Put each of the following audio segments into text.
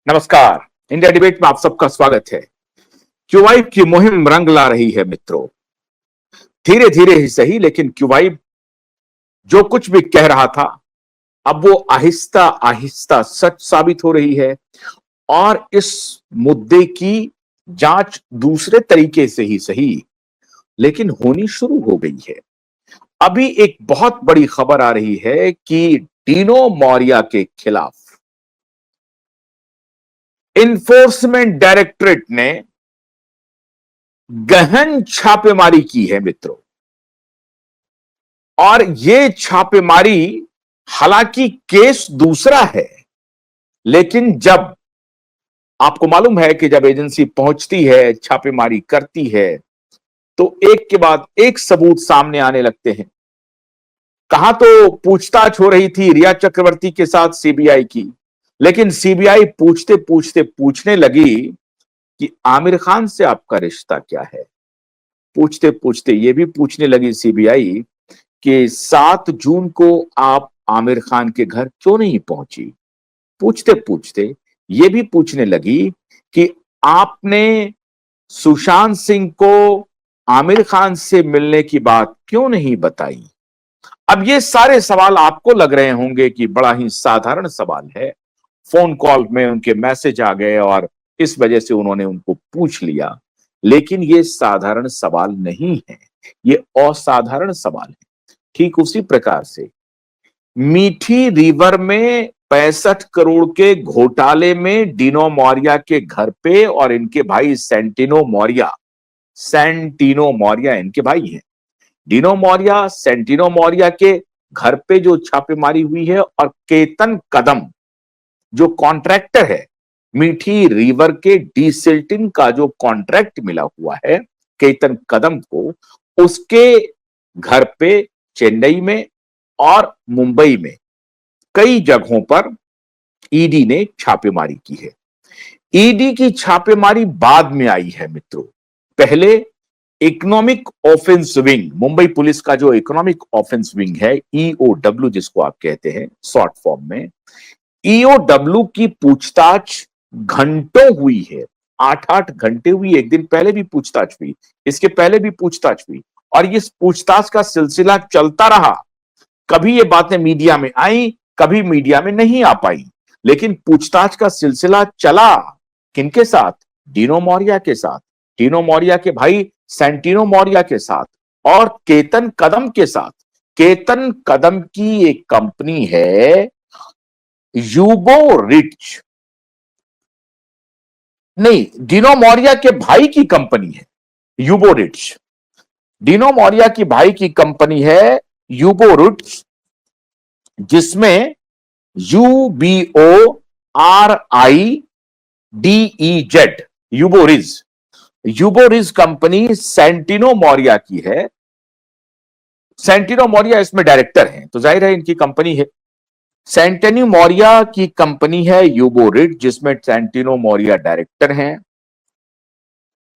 नमस्कार। India debate में आप सबका स्वागत है। क्यूबाइब की मुहिम रंग ला रही है मित्रों। धीरे धीरे ही सही, लेकिन क्यूबाइब जो कुछ भी कह रहा था अब वो आहिस्ता आहिस्ता सच साबित हो रही है और इस मुद्दे की जांच दूसरे तरीके से ही सही लेकिन होनी शुरू हो गई है। अभी एक बहुत बड़ी खबर आ रही है कि डीनो मौर्या के खिलाफ इन्फोर्समेंट डायरेक्टरेट ने गहन छापेमारी की है मित्रों। और यह छापेमारी, हालांकि केस दूसरा है, लेकिन जब आपको मालूम है कि जब एजेंसी पहुंचती है, छापेमारी करती है, तो एक के बाद एक सबूत सामने आने लगते हैं। कहां तो पूछताछ हो रही थी रिया चक्रवर्ती के साथ सीबीआई की, लेकिन सीबीआई पूछते पूछते पूछने लगी कि आमिर खान से आपका रिश्ता क्या है। पूछते पूछते यह भी पूछने लगी सीबीआई कि 7 जून को आप आमिर खान के घर क्यों नहीं पहुंची। पूछते पूछते यह भी पूछने लगी कि आपने सुशांत सिंह को आमिर खान से मिलने की बात क्यों नहीं बताई। अब ये सारे सवाल आपको लग रहे होंगे कि बड़ा ही साधारण सवाल है, फोन कॉल में उनके मैसेज आ गए और इस वजह से उन्होंने उनको पूछ लिया, लेकिन ये साधारण सवाल नहीं है, ये असाधारण सवाल है। ठीक उसी प्रकार से मीठी रिवर में 65 करोड़ के घोटाले में डीनो मौर्या के घर पे और इनके भाई सेंटिनो मौर्या इनके भाई हैं। डीनो मौर्या, सेंटिनो मौर्या के घर पे जो छापेमारी हुई है और केतन कदम जो कॉन्ट्रैक्टर है, मीठी रिवर के डीसिल्टिंग का जो कॉन्ट्रैक्ट मिला हुआ है केतन कदम को, उसके घर पे चेन्नई में और मुंबई में कई जगहों पर ईडी ने छापेमारी की है। ईडी की छापेमारी बाद में आई है मित्रों। पहले economic offence wing, Mumbai police का जो इकोनॉमिक ऑफेंस विंग है, ईओडब्ल्यू जिसको आप कहते हैं शॉर्ट फॉर्म में, ईओडब्ल्यू की पूछताछ घंटों हुई है। 8-8 घंटे हुई। एक दिन पहले भी पूछताछ हुई, इसके पहले भी पूछताछ हुई और इस पूछताछ का सिलसिला चलता रहा। कभी ये बातें मीडिया में आई, कभी मीडिया में नहीं आ पाई, लेकिन पूछताछ का सिलसिला चला। किनके साथ? डीनो मौर्या के साथ, डीनो मौर्या के भाई सेंटिनो मौर्या के साथ और केतन कदम के साथ। केतन कदम की एक कंपनी है यूबो रिच, नहीं, डीनो मौर्या के भाई की कंपनी है यूबो रिच। डीनो मौर्या की भाई की कंपनी है यूबो रिच, जिसमें UBORIDEZ, यूबोरिज कंपनी सेंटिनो मौर्या की है। सेंटिनो मौर्या इसमें डायरेक्टर हैं, तो जाहिर है इनकी कंपनी है। सेंटिनो मौर्या की कंपनी है यूबोरिड, जिसमें सेंटिनो मौर्या डायरेक्टर हैं।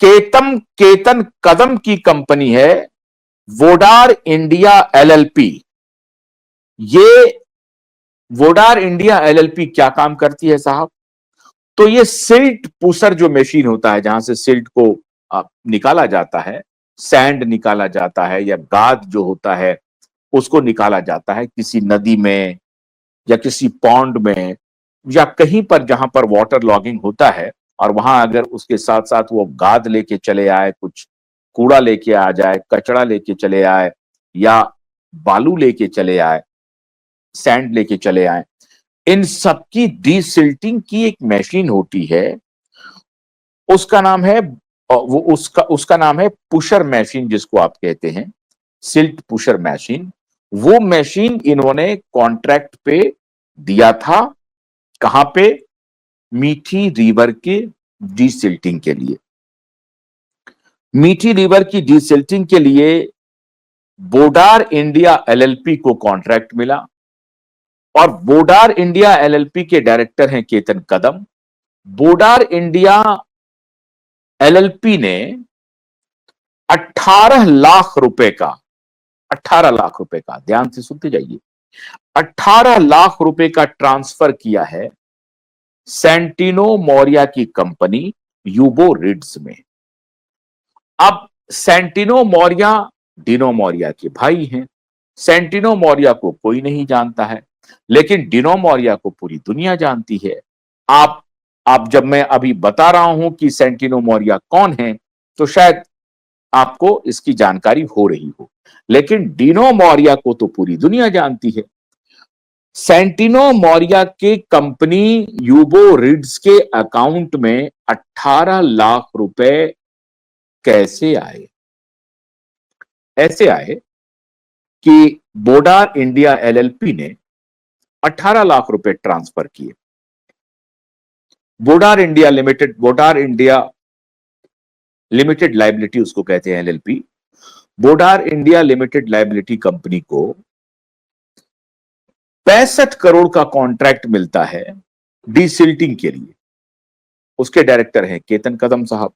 केतन कदम की कंपनी है वोडार इंडिया एलएलपी। ये वोडार इंडिया एलएलपी क्या काम करती है साहब? तो ये सिल्ट पुशर जो मशीन होता है, जहां से सिल्ट को निकाला जाता है, सैंड निकाला जाता है या गाद जो होता है उसको निकाला जाता है किसी नदी में या किसी पॉन्ड में या कहीं पर जहां पर वाटर लॉगिंग होता है, और वहां अगर उसके साथ साथ वो गाद लेके चले आए, कुछ कूड़ा लेके आ जाए, कचड़ा लेके चले आए या बालू लेके चले आए, सैंड लेके चले आए, इन सबकी डीसिल्टिंग की एक मशीन होती है। उसका नाम है उसका नाम है पुशर मशीन, जिसको आप कहते हैं सिल्ट पुशर मशीन। वो मशीन इन्होंने कॉन्ट्रैक्ट पे दिया था। कहां पे? मीठी रिवर के डीसिल्टिंग के लिए। मीठी रिवर की डीसिल्टिंग के लिए वोडार इंडिया एलएलपी को कॉन्ट्रैक्ट मिला और वोडार इंडिया एलएलपी के डायरेक्टर हैं केतन कदम। वोडार इंडिया एलएलपी ने 18 लाख रुपए का, 18 लाख रुपए का, ध्यान से सुनते जाइए, 18 लाख रुपए का ट्रांसफर किया है सेंटिनो मोरिया की कंपनी यूबो रिड्स में। अब सेंटिनो मोरिया डिनो मोरिया के भाई हैं। सेंटिनो मोरिया को कोई नहीं जानता है, लेकिन डिनो मोरिया को पूरी दुनिया जानती है। आप जब मैं अभी बता रहा हूं कि सेंटिनो मोरिया कौन है, तो शायद आपको इसकी जानकारी हो रही हो, लेकिन डिनो मोरिया को तो पूरी दुनिया जानती है। सेंटिनो मोरिया के कंपनी यूबो रिड्स के अकाउंट में 18 लाख रुपए कैसे आए? ऐसे आए कि बोडार इंडिया एलएलपी ने 18 लाख रुपए ट्रांसफर किए। बोडार इंडिया लिमिटेड लायबिलिटी उसको कहते हैं, LLP. Bodar India limited liability company को 65 करोड़ का कॉन्ट्रैक्ट मिलता है डीसिल्टिंग के लिए। उसके डायरेक्टर हैं केतन कदम साहब।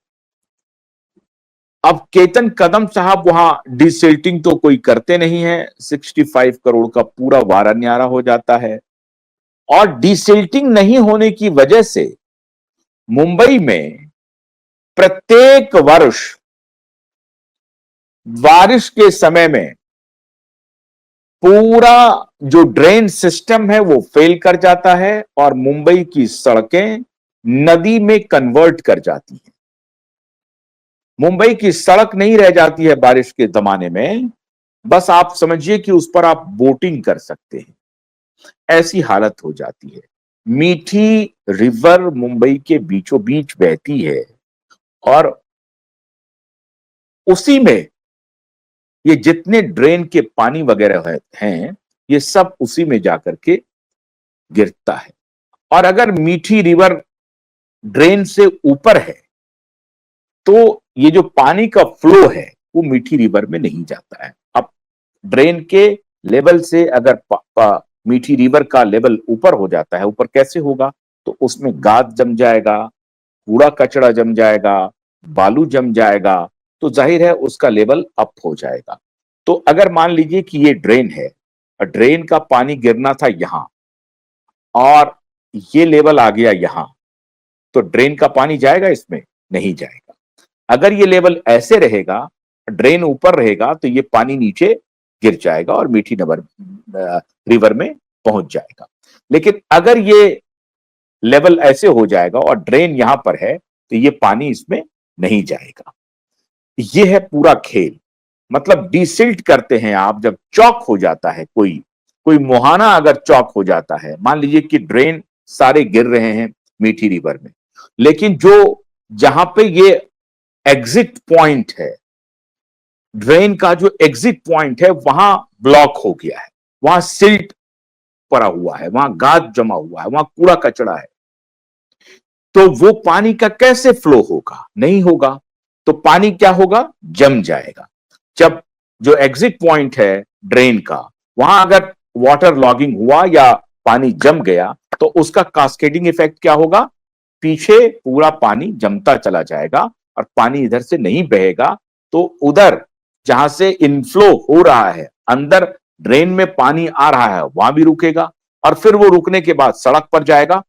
अब केतन कदम साहब वहां डीसिल्टिंग तो कोई करते नहीं है, 65 करोड़ का पूरा वारा न्यारा हो जाता है। और डीसिल्टिंग नहीं होने की वजह से मुंबई में प्रत्येक वर्ष बारिश के समय में पूरा जो ड्रेन सिस्टम है वो फेल कर जाता है और मुंबई की सड़कें नदी में कन्वर्ट कर जाती हैं। मुंबई की सड़क नहीं रह जाती है बारिश के जमाने में, बस आप समझिए कि उस पर आप बोटिंग कर सकते हैं, ऐसी हालत हो जाती है। मीठी रिवर मुंबई के बीचों बीच बहती है और उसी में ये जितने ड्रेन के पानी वगैरह हैं, ये सब उसी में जाकर के गिरता है। और अगर मीठी रिवर ड्रेन से ऊपर है तो ये जो पानी का फ्लो है वो मीठी रिवर में नहीं जाता है। अब ड्रेन के लेवल से अगर मीठी रिवर का लेवल ऊपर हो जाता है, ऊपर कैसे होगा? तो उसमें गाद जम जाएगा, कूड़ा कचरा जम जाएगा, बालू जम जाएगा, तो जाहिर है उसका लेवल अप हो जाएगा। तो अगर मान लीजिए कि ये ड्रेन है, ड्रेन का पानी गिरना था यहां और ये लेवल आ गया यहां, तो ड्रेन का पानी जाएगा इसमें? नहीं जाएगा। अगर ये लेवल ऐसे रहेगा, ड्रेन ऊपर रहेगा, तो ये पानी नीचे गिर जाएगा और मीठी रिवर में पहुंच जाएगा। लेकिन अगर ये लेवल ऐसे हो जाएगा और ड्रेन यहां पर है, तो ये पानी इसमें नहीं जाएगा। ये है पूरा खेल। मतलब डिसिल्ट करते हैं आप जब चौक हो जाता है, कोई मुहाना अगर चौक हो जाता है, मान लीजिए कि ड्रेन सारे गिर रहे हैं मीठी रिवर में, लेकिन जहां पे ये एग्जिट पॉइंट है, ड्रेन का जो एग्जिट पॉइंट है वहां ब्लॉक हो गया है, वहां सिल्ट पड़ा हुआ है, वहां गाद जमा हुआ है, वहां कूड़ा कचरा है, तो वो पानी का कैसे फ्लो होगा? नहीं होगा। तो पानी क्या होगा? जम जाएगा। जब जो एग्जिट पॉइंट है ड्रेन का, वहां अगर वाटर लॉगिंग हुआ या पानी जम गया, तो उसका कास्केडिंग इफेक्ट क्या होगा? पीछे पूरा पानी जमता चला जाएगा और पानी इधर से नहीं बहेगा, तो उधर जहां से इनफ्लो हो रहा है, अंदर ड्रेन में पानी आ रहा है, वहां भी रुकेगा और फिर वो रुकने के बाद सड़क पर जाएगा